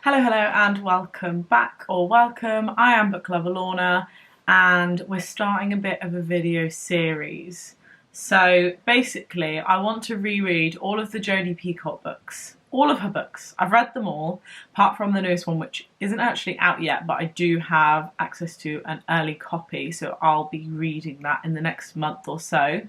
Hello, hello, and welcome back, or welcome. I am book lover Lorna, and we're starting a bit of a video series. So basically, I want to reread all of the Jodi Picoult books, all of her books. I've read them all, apart from the newest one, which isn't actually out yet, but I do have access to an early copy, so I'll be reading that in the next month or so.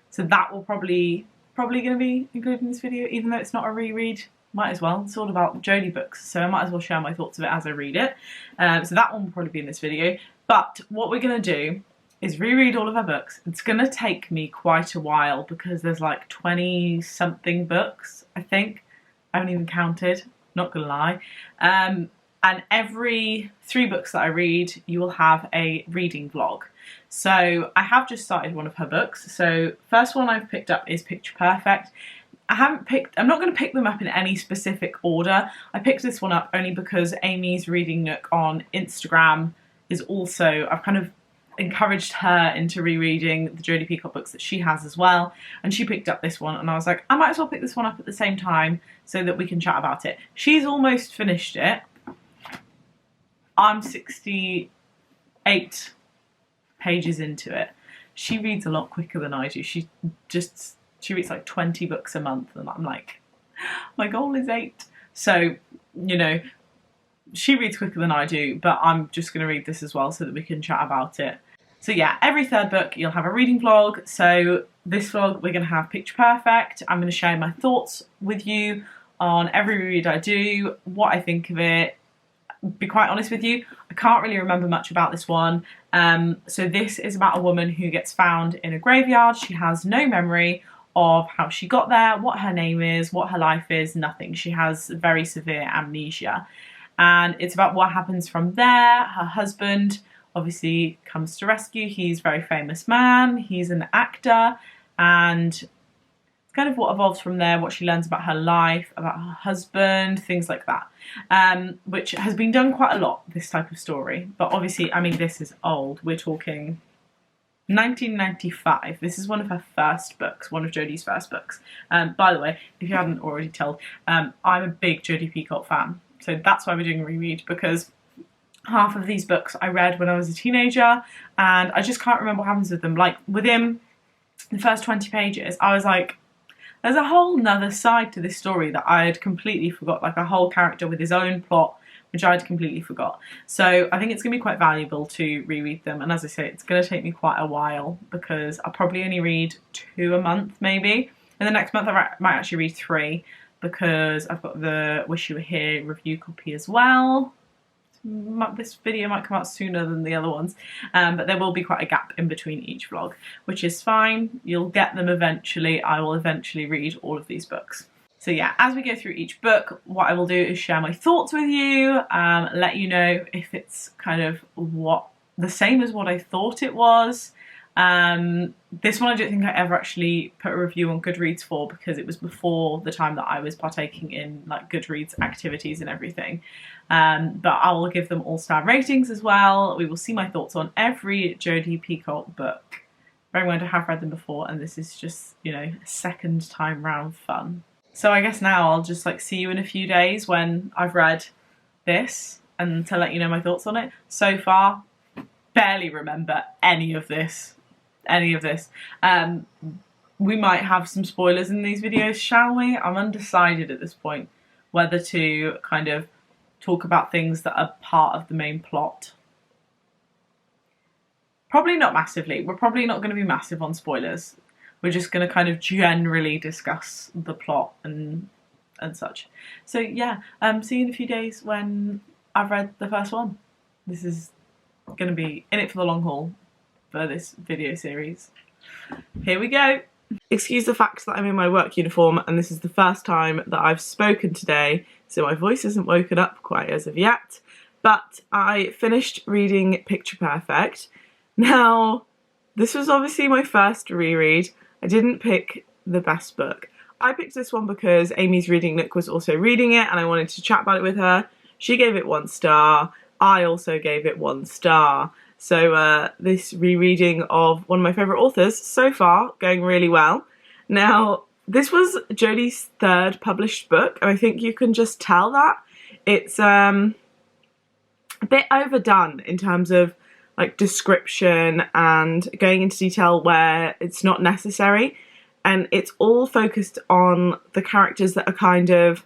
So that will probably going to be included in this video, even though it's not a reread. Might as well. It's all about Jodi books, so I might as well share my thoughts of it as I read it. So that one will probably be in this video. But what we're going to do is reread all of her books. It's going to take me quite a while because there's like 20-something books, I think. I haven't even counted, not going to lie. And every 3 books that I read, you will have a reading vlog. So I have just started one of her books. So first one I've picked up is Picture Perfect. I'm not going to pick them up in any specific order. I picked this one up only because Amy's Reading Nook on Instagram is also, I've kind of encouraged her into rereading the Jodi Picoult books that she has as well, and she picked up this one, and I was like, I might as well pick this one up at the same time so that we can chat about it. She's almost finished it. I'm 68 pages into it. She reads a lot quicker than I do. She reads like 20 books a month, and I'm like, my goal is 8. So, you know, she reads quicker than I do, but I'm just going to read this as well so that we can chat about it. So yeah, every 3rd book you'll have a reading vlog. So this vlog we're going to have Picture Perfect. I'm going to share my thoughts with you on every read I do, what I think of it. Be quite honest with you, I can't really remember much about this one. So this is about a woman who gets found in a graveyard. She has no memory of how she got there, what her name is, what her life is, nothing. She has very severe amnesia. And it's about what happens from there. Her husband obviously comes to rescue. He's a very famous man. He's an actor. And it's kind of what evolves from there, what she learns about her life, about her husband, things like that. Which has been done quite a lot, this type of story. But obviously, I mean, this is old. We're talking 1995. This is one of her first books, one of Jodi's first books. By the way, if you hadn't already told, I'm a big Jodi Picoult fan. So that's why we're doing a reread, because half of these books I read when I was a teenager, and I just can't remember what happens with them. Like within the first 20 pages, I was like, there's a whole nother side to this story that I had completely forgot, like a whole character with his own plot, which I'd completely forgot. So I think it's going to be quite valuable to reread them. And as I say, it's going to take me quite a while because I'll probably only read 2 a month, maybe. And the next month I might actually read 3 because I've got the Wish You Were Here review copy as well. This video might come out sooner than the other ones, but there will be quite a gap in between each vlog, which is fine. You'll get them eventually. I will eventually read all of these books. So yeah, as we go through each book, what I will do is share my thoughts with you, let you know if it's kind of the same as what I thought it was. This one I don't think I ever actually put a review on Goodreads for, because it was before the time that I was partaking in like Goodreads activities and everything. But I will give them all star ratings as well. We will see my thoughts on every Jodi Picoult book. Bear in mind I have read them before, and this is just, you know, a second time round fun. So I guess now I'll just like see you in a few days when I've read this and to let you know my thoughts on it. So far, barely remember any of this. We might have some spoilers in these videos, shall we? I'm undecided at this point whether to kind of talk about things that are part of the main plot. Probably not massively. We're probably not going to be massive on spoilers. We're just going to kind of generally discuss the plot and such. So yeah, see you in a few days when I've read the first one. This is going to be in it for the long haul for this video series. Here we go. Excuse the fact that I'm in my work uniform and this is the first time that I've spoken today, so my voice isn't woken up quite as of yet, but I finished reading Picture Perfect. Now, this was obviously my first reread. I didn't pick the best book. I picked this one because Amy's Reading Nook was also reading it and I wanted to chat about it with her. She gave it 1 star. I also gave it 1 star. So this rereading of one of my favourite authors so far, going really well. Now, this was Jodi's 3rd published book, and I think you can just tell that it's a bit overdone in terms of like description and going into detail where it's not necessary, and it's all focused on the characters that are kind of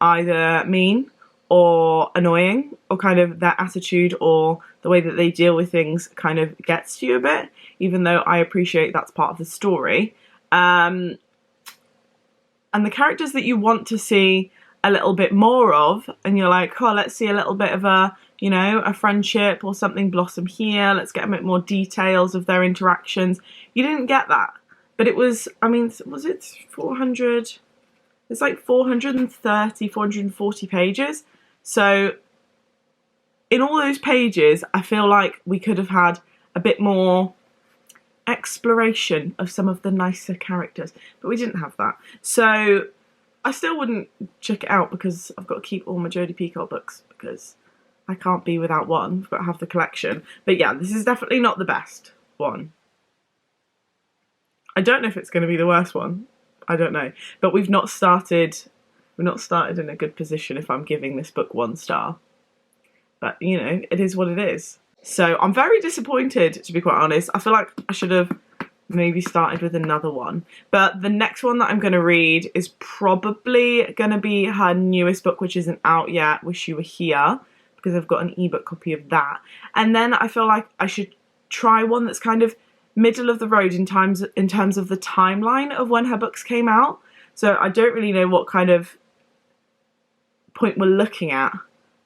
either mean or annoying, or kind of their attitude or the way that they deal with things kind of gets to you a bit, even though I appreciate that's part of the story. And the characters that you want to see a little bit more of, and you're like, oh, let's see a little bit of a, you know, a friendship or something blossom here, let's get a bit more details of their interactions. You didn't get that. But it was, I mean, was it 400? It's like 430, 440 pages. So in all those pages, I feel like we could have had a bit more exploration of some of the nicer characters, but we didn't have that. So I still wouldn't check it out because I've got to keep all my Jodi Picoult books because I can't be without one. I've got to have the collection. But yeah, this is definitely not the best one. I don't know if it's going to be the worst one. I don't know. But we've not started in a good position if I'm giving this book 1 star. But, you know, it is what it is. So I'm very disappointed, to be quite honest. I feel like I should have maybe started with another one. But the next one that I'm going to read is probably going to be her newest book, which isn't out yet, Wish You Were Here, because I've got an ebook copy of that. And then I feel like I should try one that's kind of middle of the road in terms of the timeline of when her books came out. So I don't really know what kind of point we're looking at.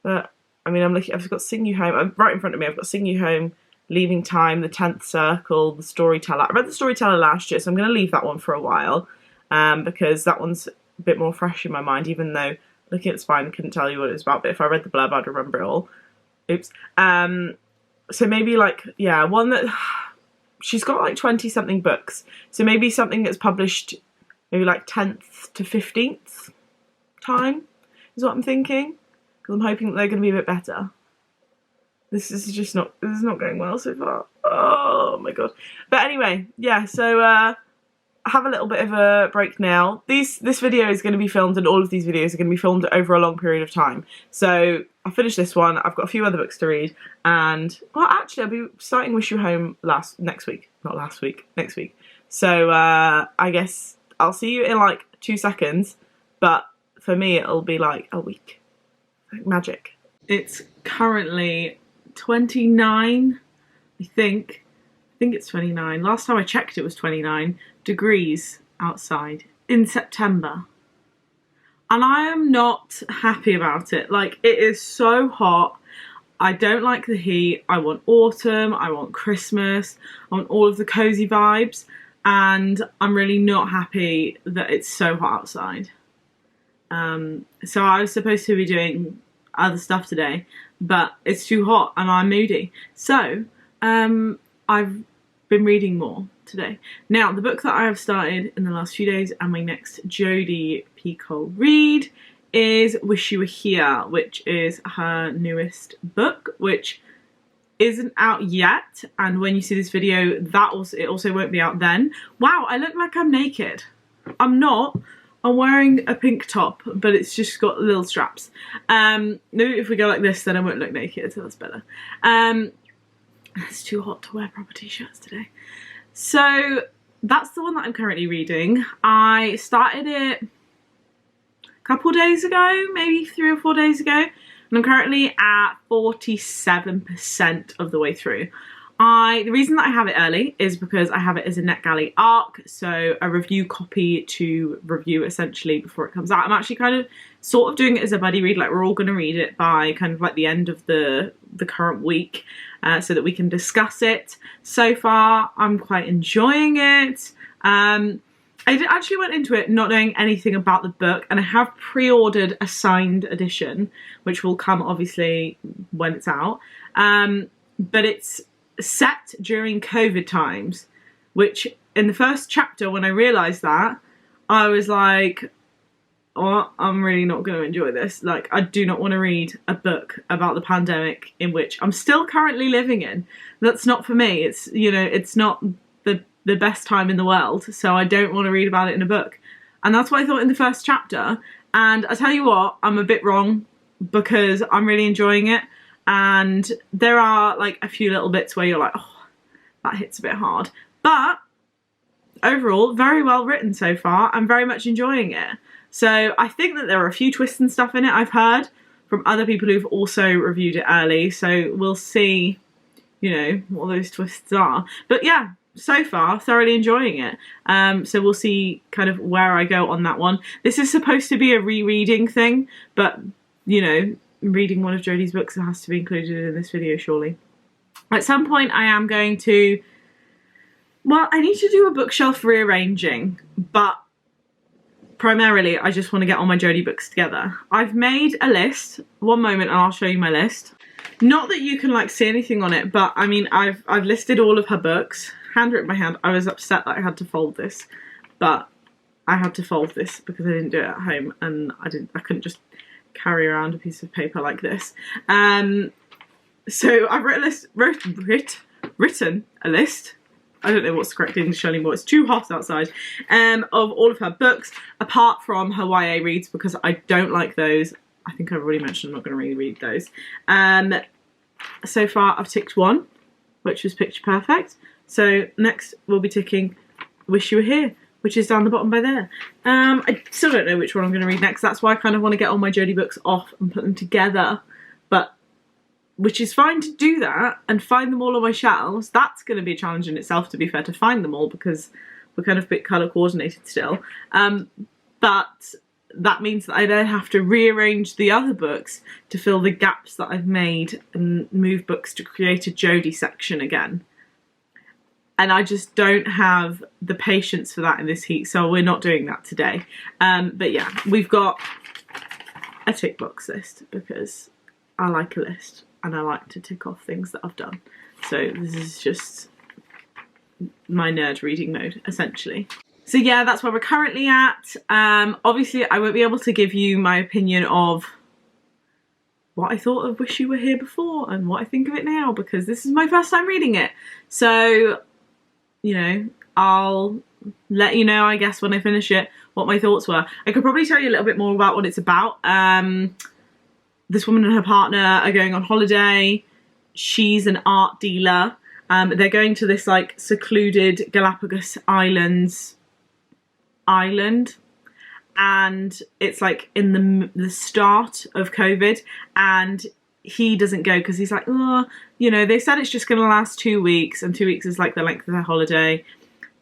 But I mean, I've got Sing You Home, right in front of me, I've got Sing You Home, Leaving Time, The 10th Circle, The Storyteller. I read The Storyteller last year, so I'm going to leave that one for a while, because that one's a bit more fresh in my mind, even though looking at the spine I couldn't tell you what it was about, but if I read the blurb I'd remember it all. Oops. So maybe like, yeah, one that, she's got like 20 something books, so maybe something that's published maybe like 10th to 15th time is what I'm thinking. Because I'm hoping that they're going to be a bit better. This is not going well so far. Oh my god. But anyway, yeah, so I have a little bit of a break now. This video is going to be filmed, and all of these videos are going to be filmed over a long period of time. So I'll finish this one. I've got a few other books to read, and well, actually, I'll be starting Wish You Were Home next week. So I guess I'll see you in like 2 seconds, but for me it'll be like a week. Like magic. It's currently 29, I think it's 29. Last time I checked it was 29 degrees outside in September. And I am not happy about it. Like, it is so hot. I don't like the heat. I want autumn, I want Christmas, I want all of the cozy vibes, and I'm really not happy that it's so hot outside. So I was supposed to be doing other stuff today, but it's too hot and I'm moody. So I've been reading more today. Now, the book that I have started in the last few days and my next Jodi Picoult read is Wish You Were Here, which is her newest book, which isn't out yet. And when you see this video, it also won't be out then. Wow, I look like I'm naked. I'm not. I'm wearing a pink top, but it's just got little straps. Maybe if we go like this, then I won't look naked, so that's better. It's too hot to wear proper t-shirts today. So that's the one that I'm currently reading. I started it a couple days ago, maybe 3 or 4 days ago, and I'm currently at 47% of the way through. The reason that I have it early is because I have it as a NetGalley ARC, so a review copy to review essentially before it comes out. I'm actually kind of sort of doing it as a buddy read, like we're all going to read it by kind of like the end of the current week, so that we can discuss it. So far, I'm quite enjoying it. I actually went into it not knowing anything about the book, and I have pre-ordered a signed edition, which will come obviously when it's out. But it's set during COVID times, which in the first chapter, when I realised that, I was like, oh, I'm really not going to enjoy this. Like, I do not want to read a book about the pandemic in which I'm still currently living in. That's not for me. It's, you know, it's not the best time in the world, so I don't want to read about it in a book. And that's what I thought in the first chapter. And I tell you what, I'm a bit wrong. because I'm really enjoying it. And there are like a few little bits where you're like, oh, that hits a bit hard. But overall, very well written so far. I'm very much enjoying it. So I think that there are a few twists and stuff in it, I've heard from other people who've also reviewed it early. So we'll see, you know, what those twists are. But yeah, so far, thoroughly enjoying it. So we'll see kind of where I go on that one. This is supposed to be a rereading thing, but, you know, reading one of Jodi's books has to be included in this video, surely. At some point, I am going to... Well, I need to do a bookshelf rearranging, but primarily I just want to get all my Jodi books together. I've made a list. One moment and I'll show you my list. Not that you can like see anything on it, but I mean I've listed all of her books, handwritten by hand. I was upset that I had to fold this, but I had to fold this because I didn't do it at home, and I couldn't just carry around a piece of paper like this. So I've written a list. I don't know what's the correct English anymore. It's too hot outside. Of all of her books, apart from her YA reads, because I don't like those. I think I've already mentioned I'm not going to really read those. So far I've ticked one, which was Picture Perfect. So next we'll be ticking Wish You Were Here, which is down the bottom by there. I still don't know which one I'm going to read next. That's why I kind of want to get all my Jodi books off and put them together. But which is fine to do that and find them all on my shelves. That's going to be a challenge in itself, to be fair, to find them all, because we're kind of a bit colour coordinated still. But that means that I then have to rearrange the other books to fill the gaps that I've made and move books to create a Jodi section again. And I just don't have the patience for that in this heat, so we're not doing that today. But yeah, we've got a tick box list because I like a list. And I like to tick off things that I've done. So this is just my nerd reading mode, essentially. So yeah, that's where we're currently at. Obviously, I won't be able to give you my opinion of what I thought of Wish You Were Here before and what I think of it now, because this is my first time reading it. So, you know, I'll let you know, I guess, when I finish it, what my thoughts were. I could probably tell you a little bit more about what it's about. This woman and her partner are going on holiday. She's an art dealer. They're going to this like secluded Galapagos Islands island, and it's like in the start of COVID, and he doesn't go because he's like, oh, you know, they said it's just going to last 2 weeks, and 2 weeks is like the length of their holiday.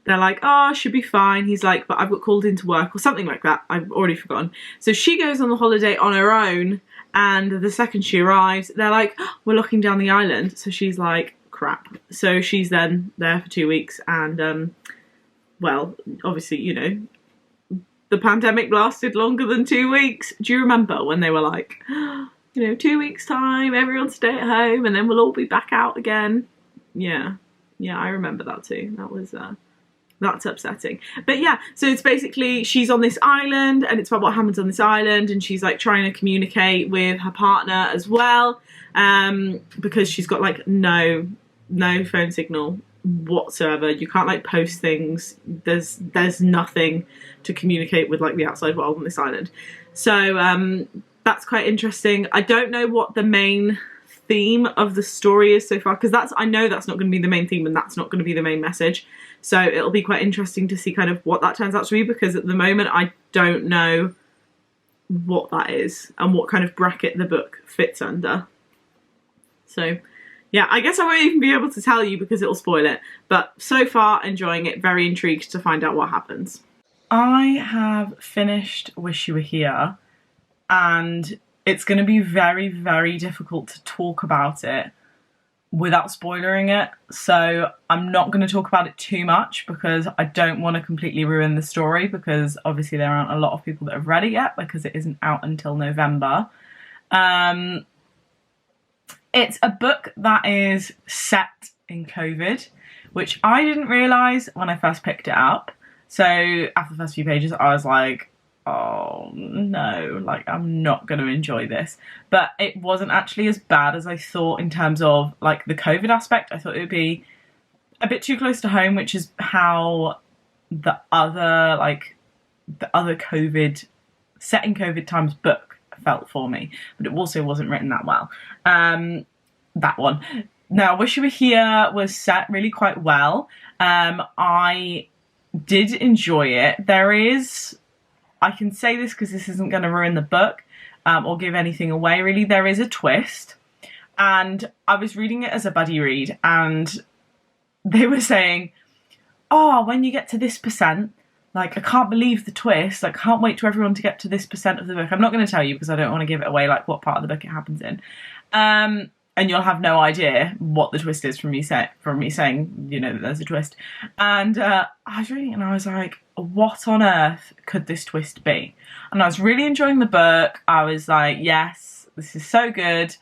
They're like, oh, should be fine. He's like, but I've got called into work or something like that. I've already forgotten. So she goes on the holiday on her own. And the second she arrives, they're like, oh, we're locking down the island. So she's like, crap. So she's then there for 2 weeks. And, well, obviously, you know, the pandemic lasted longer than 2 weeks. Do you remember when they were like, oh, you know, 2 weeks time, everyone stay at home and then we'll all be back out again? Yeah. Yeah, I remember that too. That was... That's upsetting. But yeah, so it's basically she's on this island and it's about what happens on this island, and she's like trying to communicate with her partner as well, because she's got like no phone signal whatsoever. You can't like post things. There's nothing to communicate with like the outside world on this island. So that's quite interesting. I don't know what the main theme of the story is so far, because I know that's not going to be the main theme and that's not going to be the main message. So it'll be quite interesting to see kind of what that turns out to be, because at the moment I don't know what that is and what kind of bracket the book fits under. So yeah, I guess I won't even be able to tell you because it'll spoil it. But so far, enjoying it, very intrigued to find out what happens. I have finished Wish You Were Here, and it's going to be very, very difficult to talk about it without spoilering it, so I'm not going to talk about it too much because I don't want to completely ruin the story, because obviously there aren't a lot of people that have read it yet because it isn't out until November. It's a book that is set in COVID, which I didn't realise when I first picked it up. So after the first few pages I was like, oh no, like I'm not going to enjoy this. But it wasn't actually as bad as I thought in terms of like the COVID aspect. I thought it would be a bit too close to home, which is how the other COVID, set in COVID times book felt for me, but it also wasn't written that well. That one. Now, Wish You Were Here was set really quite well. I did enjoy it. There is, I can say this because this isn't going to ruin the book or give anything away really, there is a twist. And I was reading it as a buddy read, and they were saying, oh, when you get to this percent, like, I can't believe the twist, like, can't wait to everyone to get to this percent of the book. I'm not going to tell you because I don't want to give it away, like, what part of the book it happens in. And you'll have no idea what the twist is from me saying, you know, that there's a twist. And I was reading it and I was like, what on earth could this twist be? And I was really enjoying the book. I was like, yes, this is so good.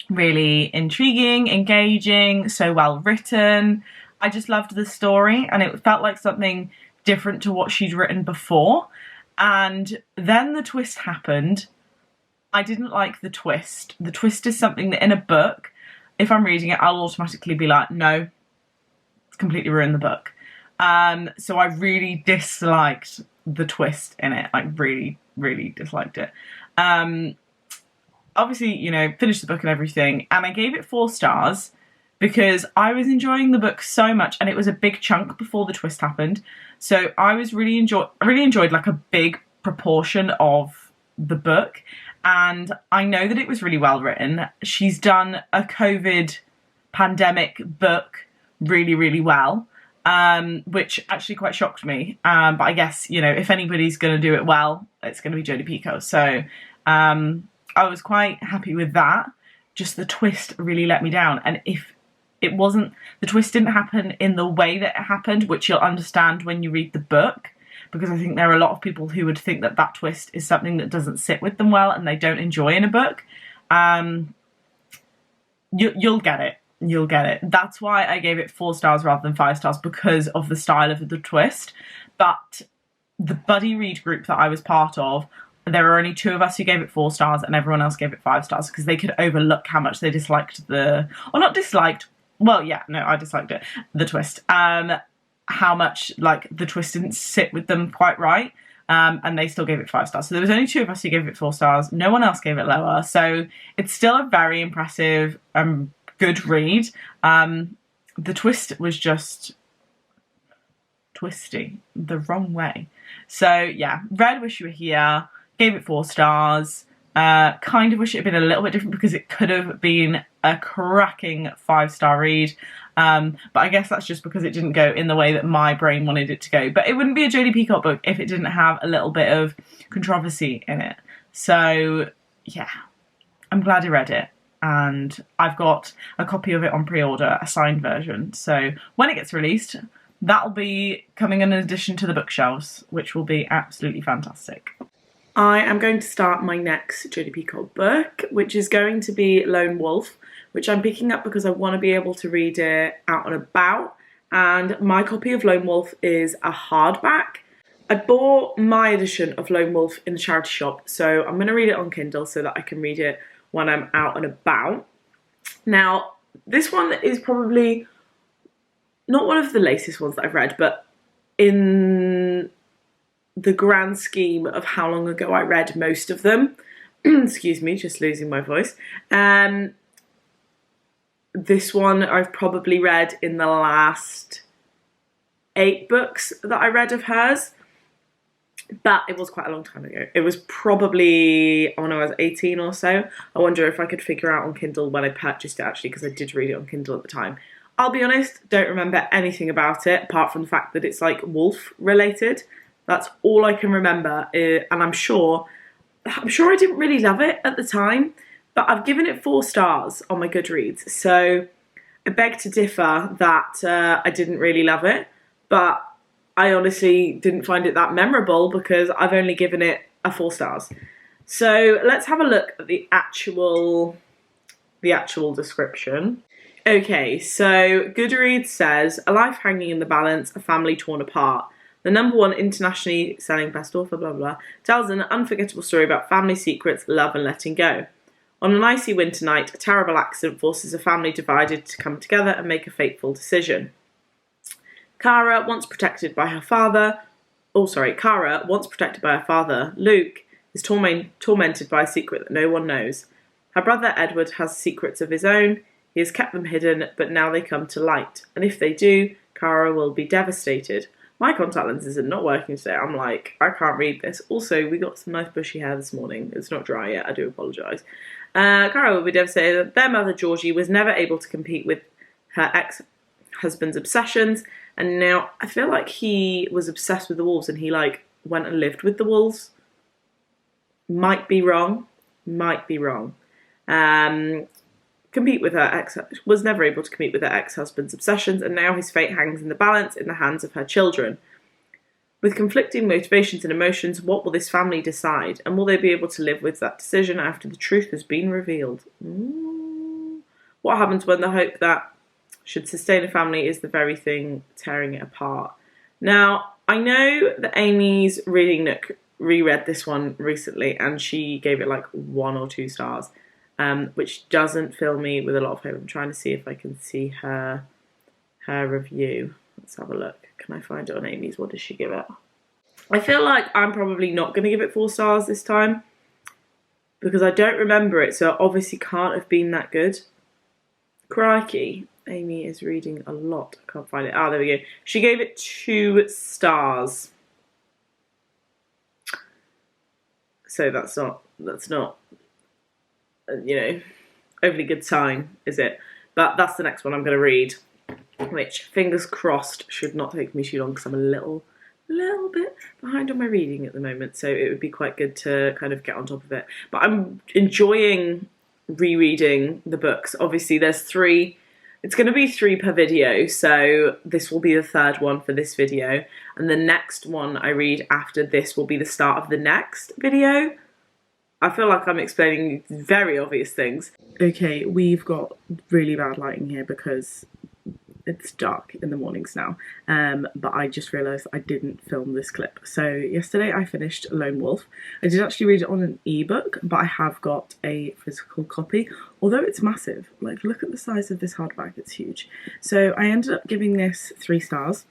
Really intriguing, engaging, so well written. I just loved the story, and it felt like something different to what she'd written before. And then the twist happened. I didn't like the twist. The twist is something that in a book, if I'm reading it, I'll automatically be like, no, it's completely ruined the book. So I really disliked the twist in it. Like, really, really disliked it. Obviously, you know, finished the book and everything, and I gave it 4 stars because I was enjoying the book so much, and it was a big chunk before the twist happened. So I was really enjoyed like a big proportion of the book, and I know that it was really well written. She's done a COVID pandemic book really, really well, which actually quite shocked me. But I guess, you know, if anybody's going to do it well, it's going to be Jodi Picoult. So I was quite happy with that. Just the twist really let me down. And if it wasn't, the twist didn't happen in the way that it happened, which you'll understand when you read the book, because I think there are a lot of people who would think that that twist is something that doesn't sit with them well and they don't enjoy in a book. You'll get it. You'll get it. That's why I gave it 4 stars rather than 5 stars, because of the style of the twist. But the buddy read group that I was part of, there were only 2 of us who gave it 4 stars, and everyone else gave it 5 stars because they could overlook how much they disliked or not disliked. Well, yeah, no, I disliked it. The twist. How much, like, the twist didn't sit with them quite right. And they still gave it 5 stars. So there was only 2 of us who gave it 4 stars. No one else gave it lower. So it's still a very impressive, good read. The twist was just twisty the wrong way. So yeah, read Wish You Were Here. Gave it 4 stars. Kind of wish it had been a little bit different because it could have been a cracking 5-star read. But I guess that's just because it didn't go in the way that my brain wanted it to go. But it wouldn't be a Jodi Picoult book if it didn't have a little bit of controversy in it. So yeah, I'm glad I read it. And I've got a copy of it on pre-order, a signed version. So when it gets released, that'll be coming in addition to the bookshelves, which will be absolutely fantastic. I am going to start my next Jodi Picoult book, which is going to be Lone Wolf, which I'm picking up because I want to be able to read it out and about. And my copy of Lone Wolf is a hardback. I bought my edition of Lone Wolf in the charity shop, so I'm going to read it on Kindle so that I can read it when I'm out and about. Now, this one is probably not one of the latest ones that I've read, but in the grand scheme of how long ago I read most of them, excuse me, just losing my voice, this one I've probably read in the last 8 books that I read of hers, but it was quite a long time ago. It was probably when I was 18 or so. I wonder if I could figure out on Kindle when I purchased it, actually, because I did read it on Kindle at the time. I'll be honest, don't remember anything about it apart from the fact that it's like wolf related. That's all I can remember, and I'm sure I didn't really love it at the time, but I've given it 4 stars on my Goodreads, so I beg to differ that I didn't really love it, but I honestly didn't find it that memorable because I've only given it a 4 stars. So let's have a look at the actual description. Okay, so Goodreads says, a life hanging in the balance, a family torn apart. The #1 internationally selling best author, blah, blah, blah, tells an unforgettable story about family secrets, love and letting go. On an icy winter night, a terrible accident forces a family divided to come together and make a fateful decision. Kara, once protected by her father, Luke, is tormented by a secret that no one knows. Her brother Edward has secrets of his own. He has kept them hidden, but now they come to light. And if they do, Cara will be devastated. My contact lenses are not working today. I'm like, I can't read this. Also, we got some nice bushy hair this morning. It's not dry yet. I do apologise. Cara will be devastated that their mother, Georgie, was never able to compete with her ex-husband's obsessions. And now I feel like he was obsessed with the wolves and he like went and lived with the wolves. Might be wrong. Was never able to compete with her ex-husband's obsessions, and now his fate hangs in the balance in the hands of her children. With conflicting motivations and emotions, what will this family decide? And will they be able to live with that decision after the truth has been revealed? What happens when the hope that should sustain a family is the very thing tearing it apart? Now, I know that Amy's Reading Nook reread this one recently, and she gave it like 1 or 2 stars. Which doesn't fill me with a lot of hope. I'm trying to see if I can see her review. Let's have a look. Can I find it on Amy's? What does she give it? I feel like I'm probably not going to give it 4 stars this time because I don't remember it, so it obviously can't have been that good. Crikey. Amy is reading a lot. I can't find it. Ah, there we go. She gave it 2 stars. So that's not you know, overly good sign, is it? But that's the next one I'm going to read, which, fingers crossed, should not take me too long because I'm a little bit behind on my reading at the moment, so it would be quite good to kind of get on top of it. But I'm enjoying rereading the books. Obviously, there's 3. It's going to be 3 per video, so this will be the 3rd one for this video, and the next one I read after this will be the start of the next video. I feel like I'm explaining very obvious things. Okay, we've got really bad lighting here because it's dark in the mornings now. But I just realised I didn't film this clip. So yesterday I finished Lone Wolf. I did actually read it on an ebook, but I have got a physical copy. Although it's massive. Like, look at the size of this hardback, it's huge. So I ended up giving this 3 stars.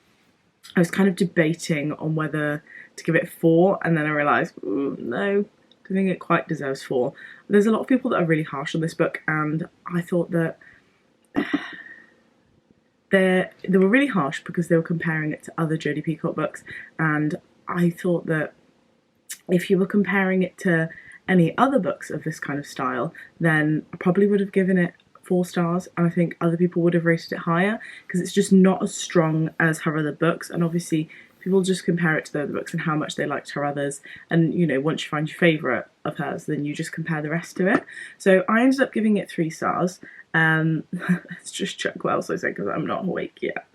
I was kind of debating on whether to give it 4, and then I realised, no, I think it quite deserves 4. There's a lot of people that are really harsh on this book, and I thought that they were really harsh because they were comparing it to other Jodi Picoult books, and I thought that if you were comparing it to any other books of this kind of style, then I probably would have given it 4 stars, and I think other people would have rated it higher because it's just not as strong as her other books. And obviously people just compare it to the other books and how much they liked her others, and you know, once you find your favourite of hers, then you just compare the rest to it. So I ended up giving it 3 stars. Let's just check what else I said because I'm not awake yet.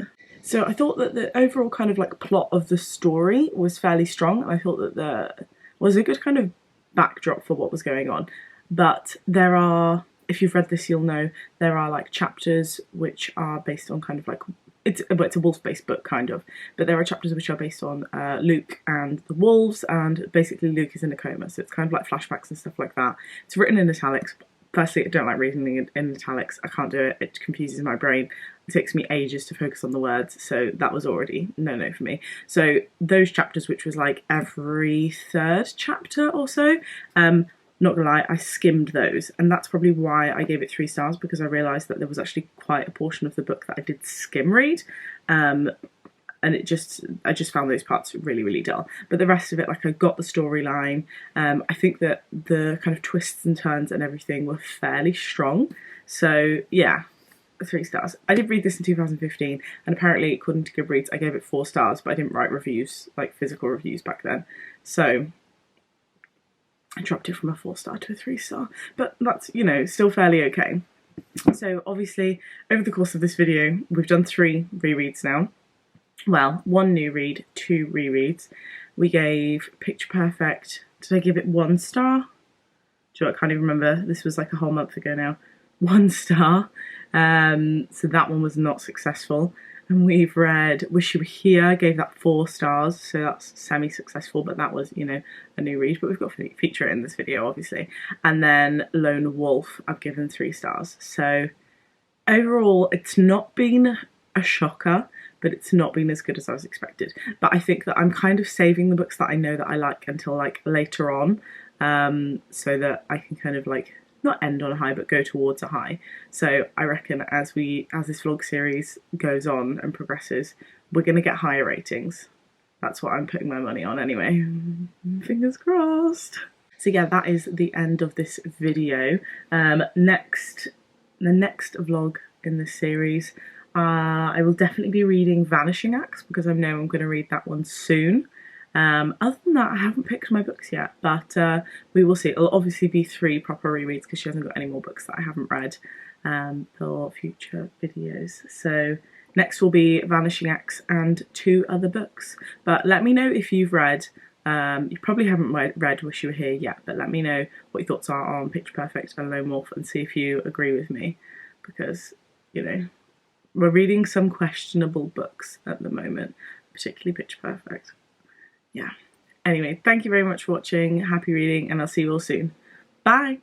So I thought that the overall kind of like plot of the story was fairly strong, and I thought that there was a good kind of backdrop for what was going on. But there are, if you've read this you'll know, there are like chapters which are based on kind of like, it's a wolf-based book kind of, but there are chapters which are based on Luke and the wolves, and basically Luke is in a coma, so it's kind of like flashbacks and stuff like that. It's written in italics. Personally, I don't like reading it in italics. I can't do it. It confuses my brain. It takes me ages to focus on the words, so that was already no for me. So those chapters, which was like every 3rd chapter or so, not gonna lie, I skimmed those, and that's probably why I gave it 3 stars, because I realised that there was actually quite a portion of the book that I did skim read, and I just found those parts really dull. But the rest of it, like, I got the storyline. I think that the kind of twists and turns and everything were fairly strong. So yeah, 3 stars. I did read this in 2015, and apparently, according to Goodreads, I gave it 4 stars, but I didn't write reviews, like physical reviews back then. So I dropped it from a 4-star to a 3-star, but that's, you know, still fairly okay. So obviously, over the course of this video, we've done 3 rereads now. Well, 1 new read, 2 rereads. We gave Picture Perfect, did I give it 1 star? Do you know what, I can't even remember, this was like a whole month ago now. 1 star, so that one was not successful. And we've read Wish You Were Here, gave that 4 stars, so that's semi-successful, but that was, you know, a new read, but we've got to feature it in this video, obviously. And then Lone Wolf, I've given 3 stars. So overall, it's not been a shocker, but it's not been as good as I was expected. But I think that I'm kind of saving the books that I know that I like until like later on, so that I can kind of like not end on a high but go towards a high. So I reckon as this vlog series goes on and progresses, we're going to get higher ratings. That's what I'm putting my money on anyway. Fingers crossed. So yeah, that is the end of this video. The next vlog in this series, I will definitely be reading Vanishing Acts because I know I'm going to read that one soon. Other than that, I haven't picked my books yet, but we will see. It'll obviously be 3 proper rereads because she hasn't got any more books that I haven't read for future videos. So next will be Vanishing Acts and 2 other books. But let me know if you've read. You probably haven't read Wish You Were Here yet, but let me know what your thoughts are on Pitch Perfect and Lone Wolf and see if you agree with me, because, you know, we're reading some questionable books at the moment, particularly Pitch Perfect. Yeah. Anyway, thank you very much for watching. Happy reading, and I'll see you all soon. Bye!